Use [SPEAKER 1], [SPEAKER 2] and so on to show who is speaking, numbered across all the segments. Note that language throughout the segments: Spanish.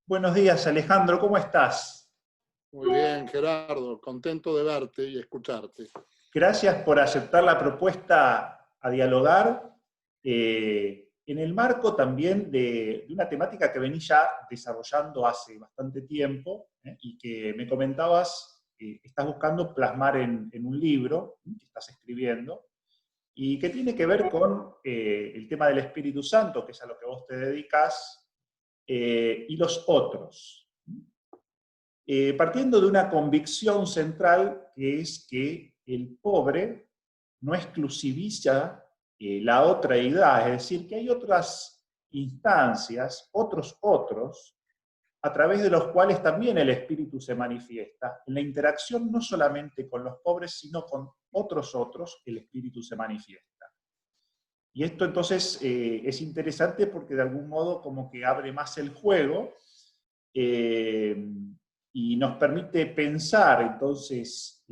[SPEAKER 1] Buenos días, Alejandro, ¿cómo estás?
[SPEAKER 2] Muy bien, Gerardo, contento de verte y escucharte.
[SPEAKER 1] Gracias por aceptar la propuesta a dialogar en el marco también de una temática que venís ya desarrollando hace bastante tiempo, y que me comentabas que estás buscando plasmar en un libro, que estás escribiendo y que tiene que ver con el tema del Espíritu Santo, que es a lo que vos te dedicas, y los otros. Partiendo de una convicción central, que es que el pobre no exclusiviza la otra edad, es decir, que hay otras instancias, otros, a través de los cuales también el espíritu se manifiesta. En la interacción no solamente con los pobres, sino con otros, el espíritu se manifiesta. Y esto entonces es interesante porque de algún modo como que abre más el juego, eh, y nos permite pensar entonces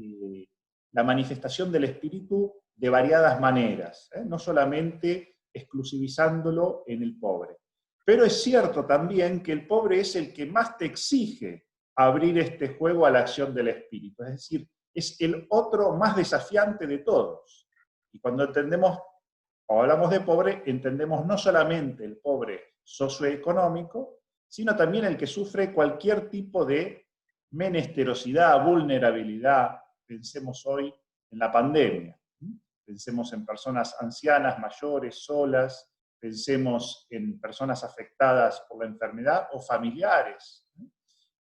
[SPEAKER 1] la manifestación del espíritu de variadas maneras, no solamente exclusivizándolo en el pobre. Pero es cierto también que el pobre es el que más te exige abrir este juego a la acción del espíritu, es decir, es el otro más desafiante de todos. Y cuando entendemos o hablamos de pobre, entendemos no solamente el pobre socioeconómico, sino también el que sufre cualquier tipo de menesterosidad, vulnerabilidad. Pensemos hoy en la pandemia. Pensemos en personas ancianas, mayores, solas. Pensemos en personas afectadas por la enfermedad o familiares.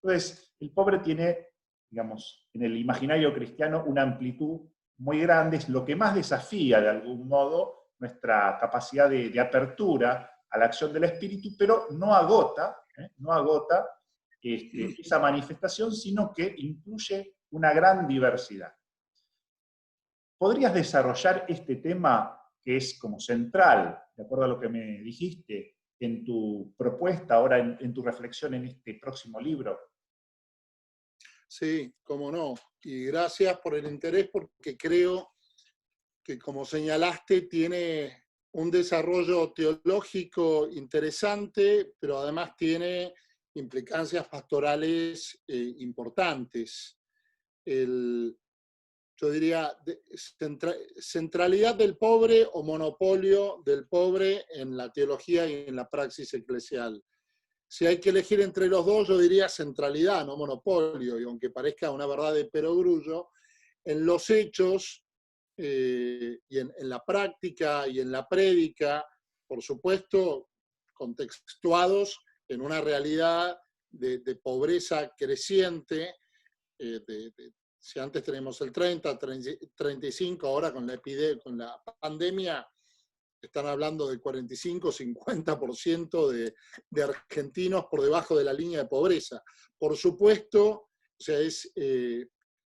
[SPEAKER 1] Entonces, el pobre tiene, digamos, en el imaginario cristiano una amplitud muy grande, es lo que más desafía de algún modo nuestra capacidad de apertura a la acción del espíritu, pero no agota esa manifestación, sino que incluye una gran diversidad. ¿Podrías desarrollar este tema que es como central, de acuerdo a lo que me dijiste, en tu propuesta, ahora en tu reflexión en este próximo libro?
[SPEAKER 2] Sí, cómo no. Y gracias por el interés porque creo que, como señalaste, tiene un desarrollo teológico interesante, pero además tiene implicancias pastorales importantes. El, yo diría, centralidad del pobre o monopolio del pobre en la teología y en la praxis eclesial. Si hay que elegir entre los dos, yo diría centralidad, no monopolio, y aunque parezca una verdad de perogrullo, en los hechos y en la práctica y en la prédica, por supuesto, contextuados en una realidad de pobreza creciente, si antes tenemos el 30, 35, ahora con con la pandemia, están hablando del 45-50% de argentinos por debajo de la línea de pobreza. Por supuesto, o sea, es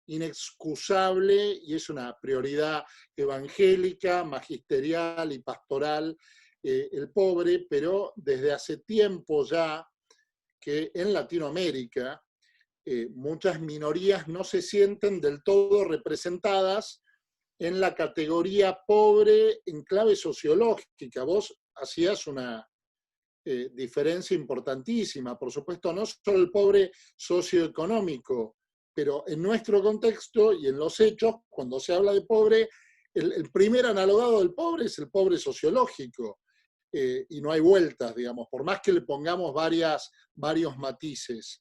[SPEAKER 2] inexcusable y es una prioridad evangélica, magisterial y pastoral el pobre, pero desde hace tiempo ya que en Latinoamérica muchas minorías no se sienten del todo representadas en la categoría pobre en clave sociológica. Vos hacías una diferencia importantísima. Por supuesto, no solo el pobre socioeconómico, pero en nuestro contexto y en los hechos, cuando se habla de pobre, el primer analogado del pobre es el pobre sociológico. Y no hay vueltas, digamos, por más que le pongamos varios matices.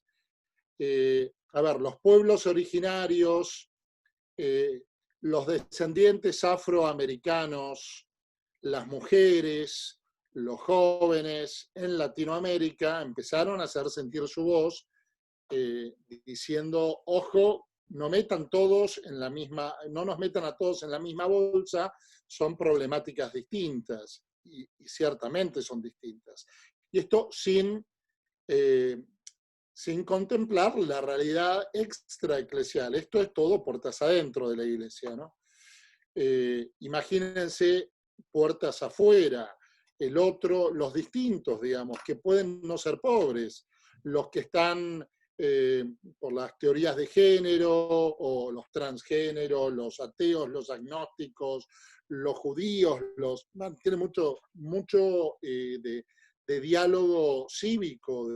[SPEAKER 2] A ver, los pueblos originarios, los descendientes afroamericanos, las mujeres, los jóvenes en Latinoamérica empezaron a hacer sentir su voz diciendo, ojo, no metan todos en la misma, no nos metan a todos en la misma bolsa, son problemáticas distintas y ciertamente son distintas. Y esto sin contemplar la realidad extraeclesial. Esto es todo puertas adentro de la iglesia, ¿no? Imagínense puertas afuera, el otro, los distintos, digamos, que pueden no ser pobres, los que están por las teorías de género o los transgéneros, los ateos, los agnósticos, los judíos, tiene mucho de diálogo cívico,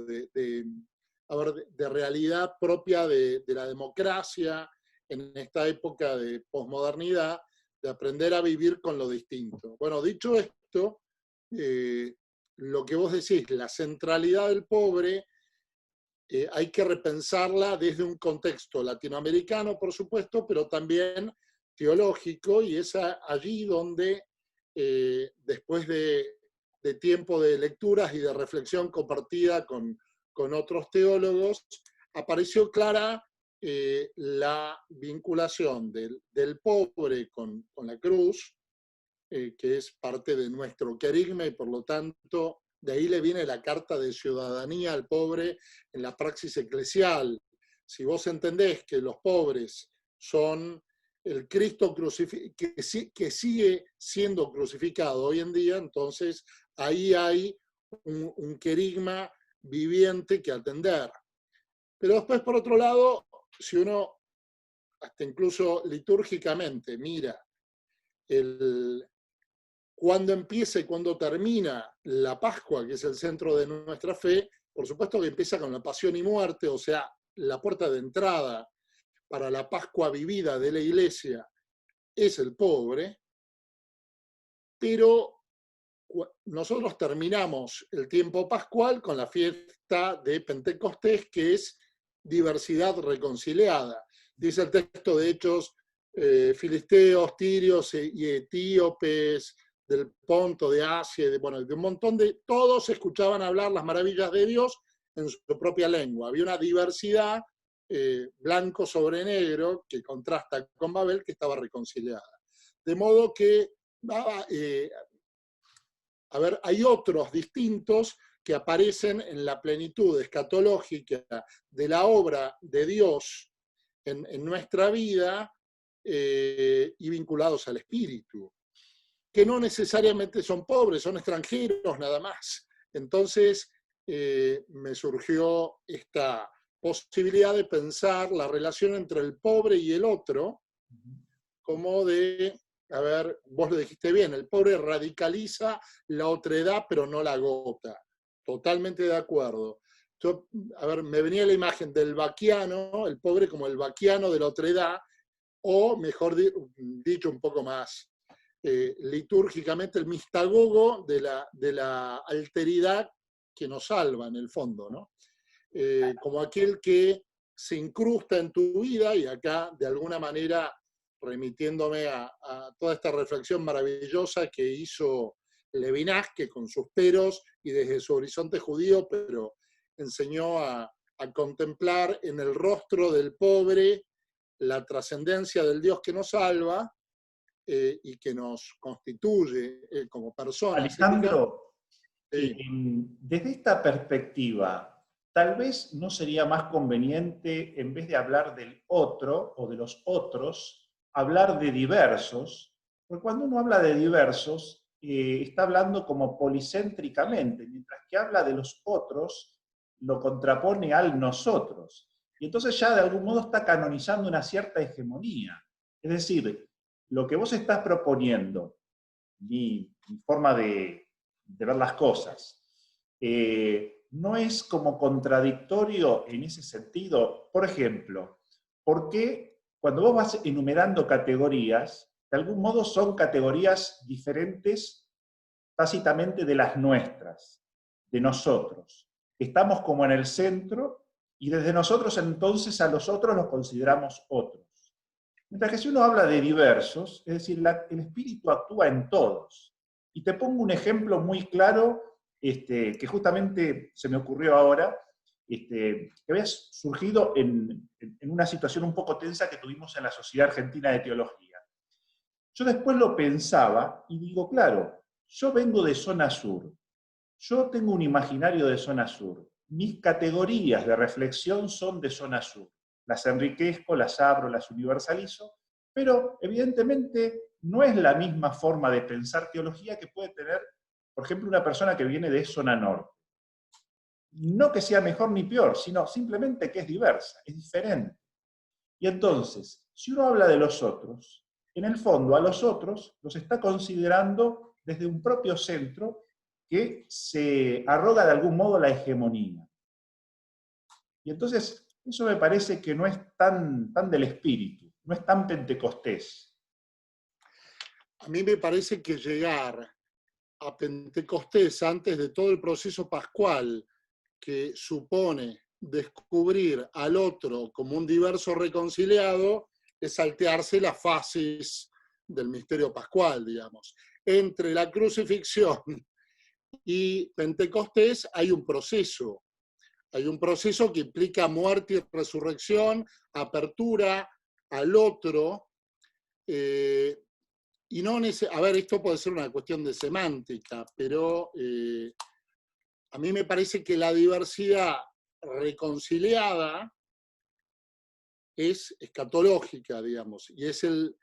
[SPEAKER 2] a ver, de realidad propia de la democracia en esta época de posmodernidad, de aprender a vivir con lo distinto. Bueno, dicho esto, lo que vos decís, la centralidad del pobre, hay que repensarla desde un contexto latinoamericano, por supuesto, pero también teológico, y es allí donde, después de tiempo de lecturas y de reflexión compartida con otros teólogos, apareció clara la vinculación del pobre con la cruz, que es parte de nuestro querigma, y por lo tanto de ahí le viene la carta de ciudadanía al pobre en la praxis eclesial. Si vos entendés que los pobres son el Cristo que sigue siendo crucificado hoy en día, entonces ahí hay un querigma viviente que atender. Pero después, por otro lado, si uno, hasta incluso litúrgicamente, mira cuándo empieza y cuándo termina la Pascua, que es el centro de nuestra fe, por supuesto que empieza con la pasión y muerte, o sea, la puerta de entrada para la Pascua vivida de la Iglesia es el pobre, pero nosotros terminamos el tiempo pascual con la fiesta de Pentecostés, que es diversidad reconciliada. Dice el texto de Hechos, filisteos, tirios y etíopes, del Ponto, de Asia, de un montón de... Todos escuchaban hablar las maravillas de Dios en su propia lengua. Había una diversidad, blanco sobre negro, que contrasta con Babel, que estaba reconciliada. De modo que, hay otros distintos que aparecen en la plenitud escatológica de la obra de Dios en nuestra vida, y vinculados al espíritu, que no necesariamente son pobres, son extranjeros nada más. Entonces me surgió esta posibilidad de pensar la relación entre el pobre y el otro, como de, a ver, vos lo dijiste bien, el pobre radicaliza la otredad, pero no la agota. Totalmente de acuerdo. Yo, a ver, me venía la imagen del vaquiano, el pobre como el vaquiano de la otredad, o mejor dicho, un poco más litúrgicamente, el mistagogo de la alteridad que nos salva en el fondo, ¿no? Como aquel que se incrusta en tu vida, y acá de alguna manera remitiéndome a toda esta reflexión maravillosa que hizo Levinas, que con sus peros y desde su horizonte judío, pero enseñó a contemplar en el rostro del pobre la trascendencia del Dios que nos salva, y que nos constituye como personas.
[SPEAKER 1] Alejandro, desde esta perspectiva, tal vez no sería más conveniente, en vez de hablar del otro o de los otros, hablar de diversos, porque cuando uno habla de diversos, está hablando como policéntricamente, mientras que habla de los otros, lo contrapone al nosotros. Y entonces ya de algún modo está canonizando una cierta hegemonía. Es decir, lo que vos estás proponiendo, mi forma de ver las cosas, no es como contradictorio en ese sentido. Por ejemplo, ¿por qué cuando vos vas enumerando categorías, de algún modo son categorías diferentes tácitamente de las nuestras, de nosotros? Estamos como en el centro y desde nosotros entonces a los otros los consideramos otros. Mientras que si uno habla de diversos, es decir, el espíritu actúa en todos. Y te pongo un ejemplo muy claro, que justamente se me ocurrió ahora, que había surgido en una situación un poco tensa que tuvimos en la Sociedad Argentina de Teología. Yo después lo pensaba y digo, claro, yo vengo de zona sur, yo tengo un imaginario de zona sur, mis categorías de reflexión son de zona sur, las enriquezco, las abro, las universalizo, pero evidentemente no es la misma forma de pensar teología que puede tener, por ejemplo, una persona que viene de zona norte. No que sea mejor ni peor, sino simplemente que es diversa, es diferente. Y entonces, si uno habla de los otros, en el fondo a los otros los está considerando desde un propio centro que se arroga de algún modo la hegemonía. Y entonces, eso me parece que no es tan del espíritu, no es tan pentecostés.
[SPEAKER 2] A mí me parece que llegar a Pentecostés antes de todo el proceso pascual, que supone descubrir al otro como un diverso reconciliado, es saltearse las fases del misterio pascual, digamos. Entre la crucifixión y Pentecostés hay un proceso que implica muerte y resurrección, apertura al otro, y no a ver, esto puede ser una cuestión de semántica, pero a mí me parece que la diversidad reconciliada es escatológica, digamos, y es el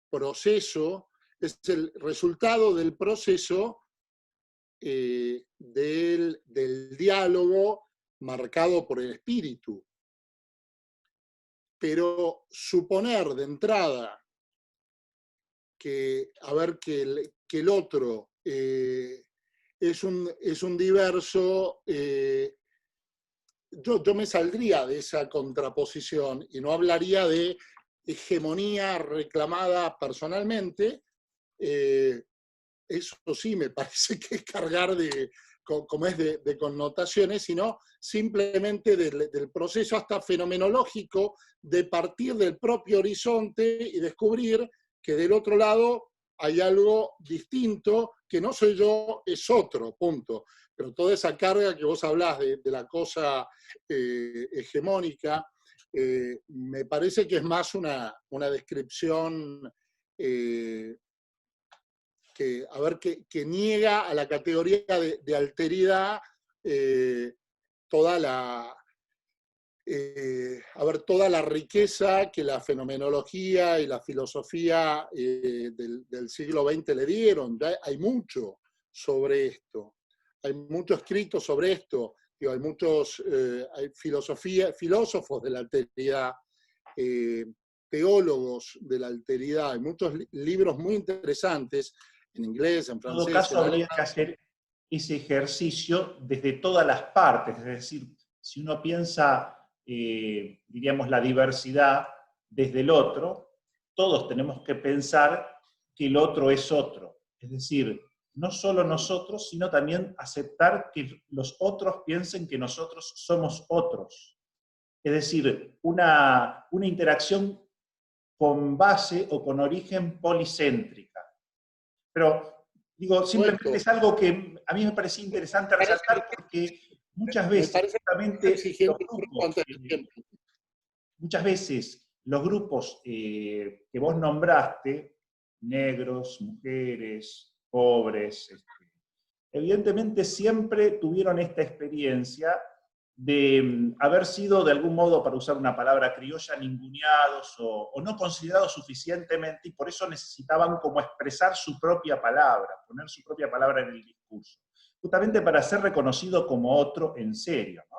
[SPEAKER 2] proceso, es el resultado del proceso del diálogo marcado por el espíritu. Pero suponer de entrada que el otro es un diverso, yo me saldría de esa contraposición y no hablaría de hegemonía reclamada personalmente. Eso sí me parece que es cargar como es de connotaciones, sino simplemente del proceso hasta fenomenológico de partir del propio horizonte y descubrir que del otro lado hay algo distinto, que no soy yo, es otro, punto. Pero toda esa carga que vos hablás de la cosa hegemónica, me parece que es más una descripción que niega a la categoría de alteridad toda la riqueza que la fenomenología y la filosofía del siglo XX le dieron. Hay mucho sobre esto, hay mucho escrito sobre esto, hay muchos hay filósofos de la alteridad, teólogos de la alteridad, hay muchos libros muy interesantes en inglés, en francés.
[SPEAKER 1] En todo caso, habría que hacer ese ejercicio desde todas las partes, es decir, si uno piensa, diríamos, la diversidad desde el otro, todos tenemos que pensar que el otro es otro. Es decir, no solo nosotros, sino también aceptar que los otros piensen que nosotros somos otros. Es decir, una interacción con base o con origen policéntrica. Pero, digo, simplemente es algo que a mí me parecía interesante resaltar porque muchas veces, justamente, los grupos que vos nombraste, negros, mujeres, pobres, evidentemente siempre tuvieron esta experiencia de haber sido, de algún modo, para usar una palabra criolla, ninguneados o no considerados suficientemente, y por eso necesitaban como expresar su propia palabra, poner su propia palabra en el discurso, justamente para ser reconocido como otro en serio, ¿no?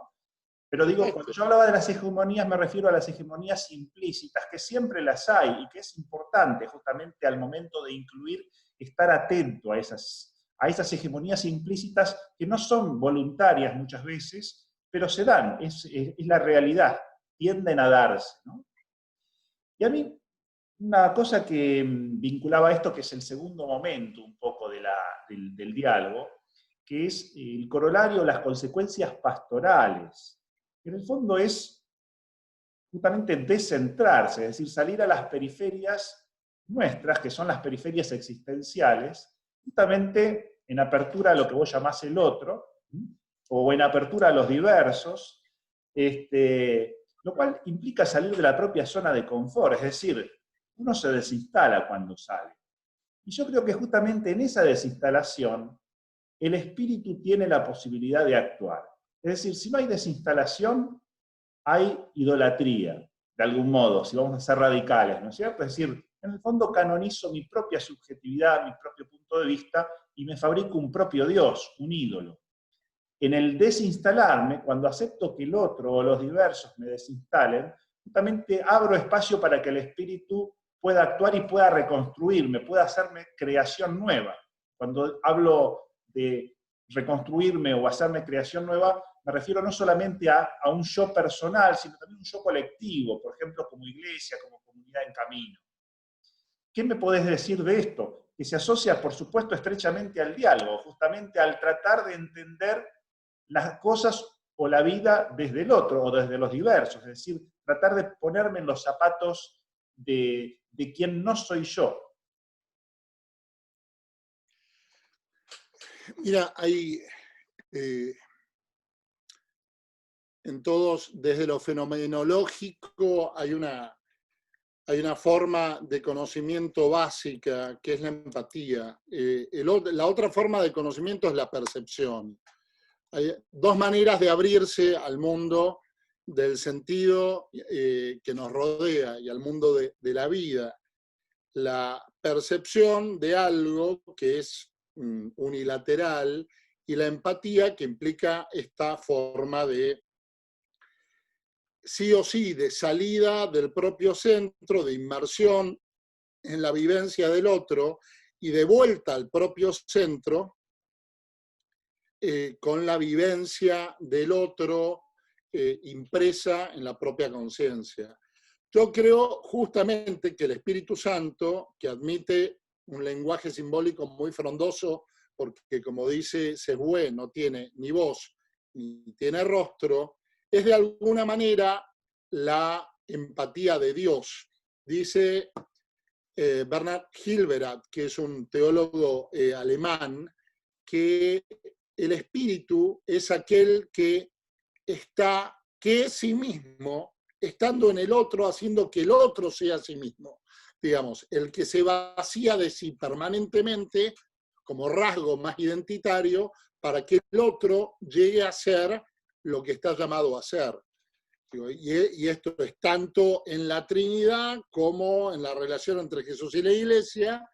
[SPEAKER 1] Pero digo, cuando yo hablaba de las hegemonías, me refiero a las hegemonías implícitas, que siempre las hay, y que es importante justamente al momento de incluir, estar atento a esas hegemonías implícitas que no son voluntarias muchas veces, pero se dan, es la realidad, tienden a darse, ¿no? Y a mí, una cosa que vinculaba a esto, que es el segundo momento un poco del diálogo, que es el corolario, las consecuencias pastorales. En el fondo es justamente descentrarse, es decir, salir a las periferias nuestras, que son las periferias existenciales, justamente en apertura a lo que vos llamás el otro, o en apertura a los diversos, lo cual implica salir de la propia zona de confort, es decir, uno se desinstala cuando sale. Y yo creo que justamente en esa desinstalación el espíritu tiene la posibilidad de actuar. Es decir, si no hay desinstalación, hay idolatría, de algún modo, si vamos a ser radicales, ¿no es cierto? Es decir, en el fondo canonizo mi propia subjetividad, mi propio punto de vista, y me fabrico un propio Dios, un ídolo. En el desinstalarme, cuando acepto que el otro o los diversos me desinstalen, justamente abro espacio para que el espíritu pueda actuar y pueda reconstruirme, pueda hacerme creación nueva. Cuando hablo de reconstruirme o hacerme creación nueva, me refiero no solamente a un yo personal, sino también un yo colectivo, por ejemplo, como iglesia, como comunidad en camino. ¿Qué me podés decir de esto? Que se asocia, por supuesto, estrechamente al diálogo, justamente al tratar de entender las cosas o la vida desde el otro o desde los diversos, es decir, tratar de ponerme en los zapatos de quien no soy yo.
[SPEAKER 2] Mira, hay en todos, desde lo fenomenológico, hay una forma de conocimiento básica que es la empatía. La otra forma de conocimiento es la percepción. Hay dos maneras de abrirse al mundo del sentido que nos rodea y al mundo de la vida. La percepción de algo que es unilateral y la empatía que implica esta forma de sí o sí, de salida del propio centro, de inmersión en la vivencia del otro y de vuelta al propio centro con la vivencia del otro impresa en la propia conciencia. Yo creo justamente que el Espíritu Santo, que admite un lenguaje simbólico muy frondoso, porque como dice Sesbue, no tiene ni voz ni tiene rostro, es de alguna manera la empatía de Dios. Dice Bernhard Hilberath, que es un teólogo alemán, que el espíritu es aquel que es sí mismo, estando en el otro, haciendo que el otro sea sí mismo. Digamos, el que se vacía de sí permanentemente como rasgo más identitario para que el otro llegue a ser lo que está llamado a ser. Y esto es tanto en la Trinidad como en la relación entre Jesús y la Iglesia,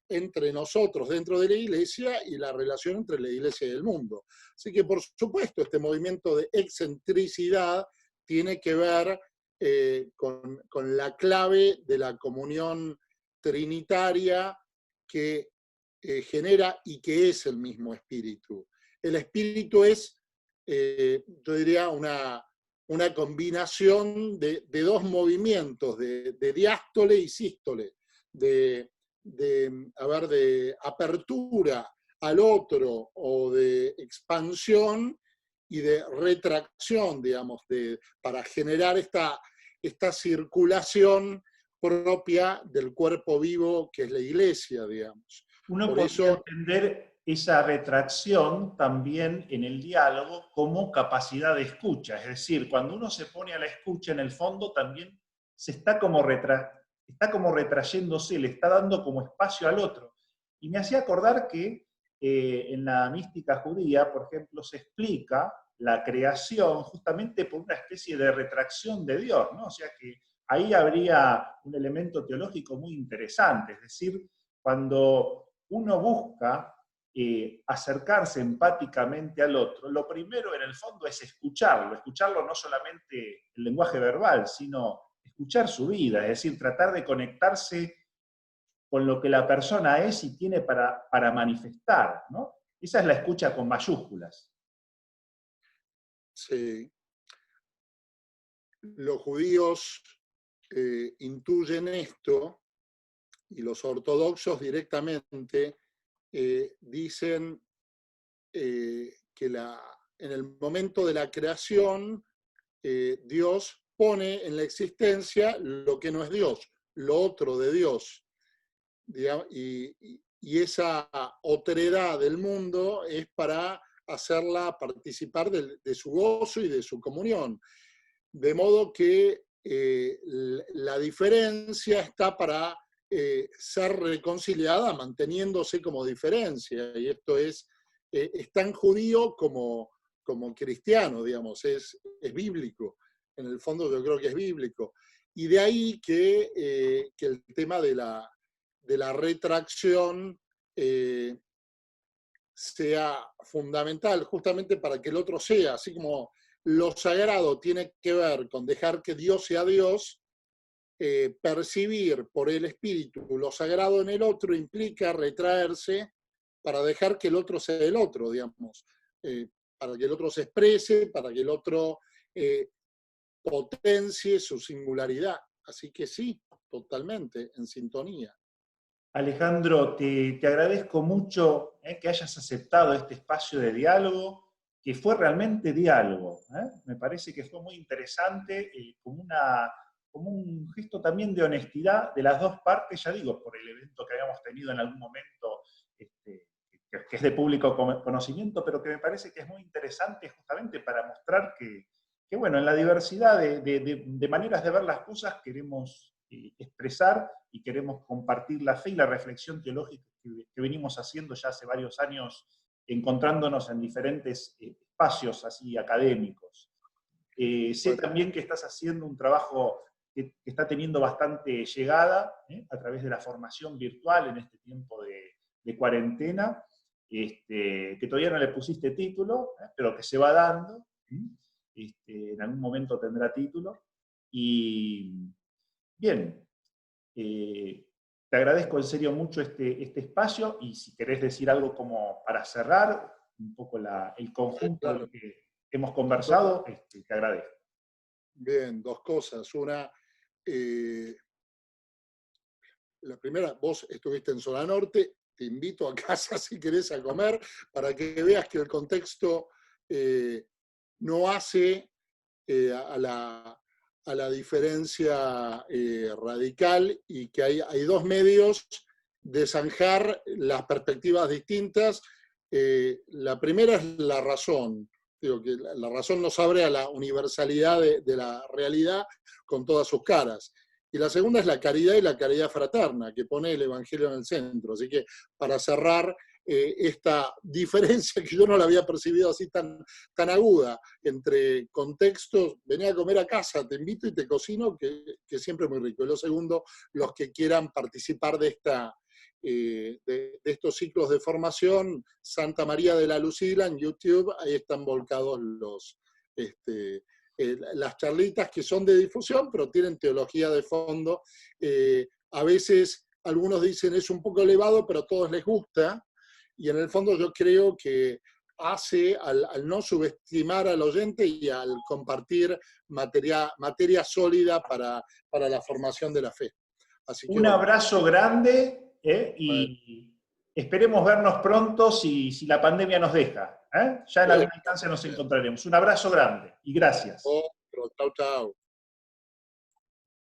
[SPEAKER 2] entre nosotros dentro de la Iglesia y la relación entre la Iglesia y el mundo. Así que, por supuesto, este movimiento de excentricidad tiene que ver con la clave de la comunión trinitaria que genera y que es el mismo espíritu. El espíritu es, yo diría, una combinación de dos movimientos, de diástole y sístole, de apertura al otro o de expansión y de retracción, digamos, para generar esta circulación propia del cuerpo vivo que es la Iglesia, digamos.
[SPEAKER 1] Uno
[SPEAKER 2] Por
[SPEAKER 1] podría
[SPEAKER 2] eso,
[SPEAKER 1] entender esa retracción también en el diálogo como capacidad de escucha, es decir, cuando uno se pone a la escucha, en el fondo también se está como retrayéndose, le está dando como espacio al otro. Y me hacía acordar que en la mística judía, por ejemplo, se explica la creación justamente por una especie de retracción de Dios, ¿no? O sea que ahí habría un elemento teológico muy interesante, es decir, cuando uno busca acercarse empáticamente al otro, lo primero en el fondo es escucharlo no solamente el lenguaje verbal, sino escuchar su vida, es decir, tratar de conectarse con lo que la persona es y tiene para manifestar, ¿no? Esa es la escucha con mayúsculas.
[SPEAKER 2] sí, los judíos intuyen esto y los ortodoxos directamente dicen que en el momento de la creación Dios pone en la existencia lo que no es Dios, lo otro de Dios. Y esa otredad del mundo es para hacerla participar de su gozo y de su comunión. De modo que la diferencia está para ser reconciliada manteniéndose como diferencia. Y esto es tan judío como cristiano, digamos, es bíblico. En el fondo yo creo que es bíblico. Y de ahí que el tema de la retracción sea fundamental, justamente para que el otro sea, así como lo sagrado tiene que ver con dejar que Dios sea Dios, percibir por el espíritu lo sagrado en el otro implica retraerse para dejar que el otro sea el otro, digamos, para que el otro se exprese, para que el otro potencie su singularidad. Así que sí, totalmente, en sintonía.
[SPEAKER 1] Alejandro, te agradezco mucho que hayas aceptado este espacio de diálogo, que fue realmente diálogo. Me parece que fue muy interesante, como un gesto también de honestidad de las dos partes, ya digo, por el evento que habíamos tenido en algún momento, que es de público conocimiento, pero que me parece que es muy interesante justamente para mostrar que bueno, en la diversidad de maneras de ver las cosas queremos expresar y queremos compartir la fe y la reflexión teológica que venimos haciendo ya hace varios años, encontrándonos en diferentes espacios así académicos. Sé también que estás haciendo un trabajo que está teniendo bastante llegada a través de la formación virtual en este tiempo de cuarentena, que todavía no le pusiste título, pero que se va dando. En algún momento tendrá título. Y bien, te agradezco en serio mucho este espacio, y si querés decir algo como para cerrar un poco el conjunto de lo que hemos conversado, te agradezco.
[SPEAKER 2] Bien, dos cosas. Una, la primera, vos estuviste en Zona Norte, te invito a casa si querés a comer, para que veas que el contexto no hace a la diferencia radical, y que hay dos medios de zanjar las perspectivas distintas. La primera es la razón. Digo que la razón nos abre a la universalidad de la realidad con todas sus caras. Y la segunda es la caridad y la caridad fraterna, que pone el Evangelio en el centro. Así que, para cerrar, esta diferencia que yo no la había percibido así tan aguda entre contextos, venía a comer a casa, te invito y te cocino, que siempre es muy rico. Y lo segundo, los que quieran participar de estos ciclos de formación, Santa María de la Lucila en YouTube, ahí están volcados las charlitas, que son de difusión, pero tienen teología de fondo. A veces algunos dicen es un poco elevado, pero a todos les gusta, y en el fondo yo creo que hace al no subestimar al oyente y al compartir materia sólida para la formación de la fe. Así que,
[SPEAKER 1] Un abrazo grande,
[SPEAKER 2] bueno,
[SPEAKER 1] y esperemos vernos pronto si la pandemia nos deja. Ya en alguna instancia nos encontraremos. Un abrazo grande y gracias.
[SPEAKER 2] otro, chau, chau.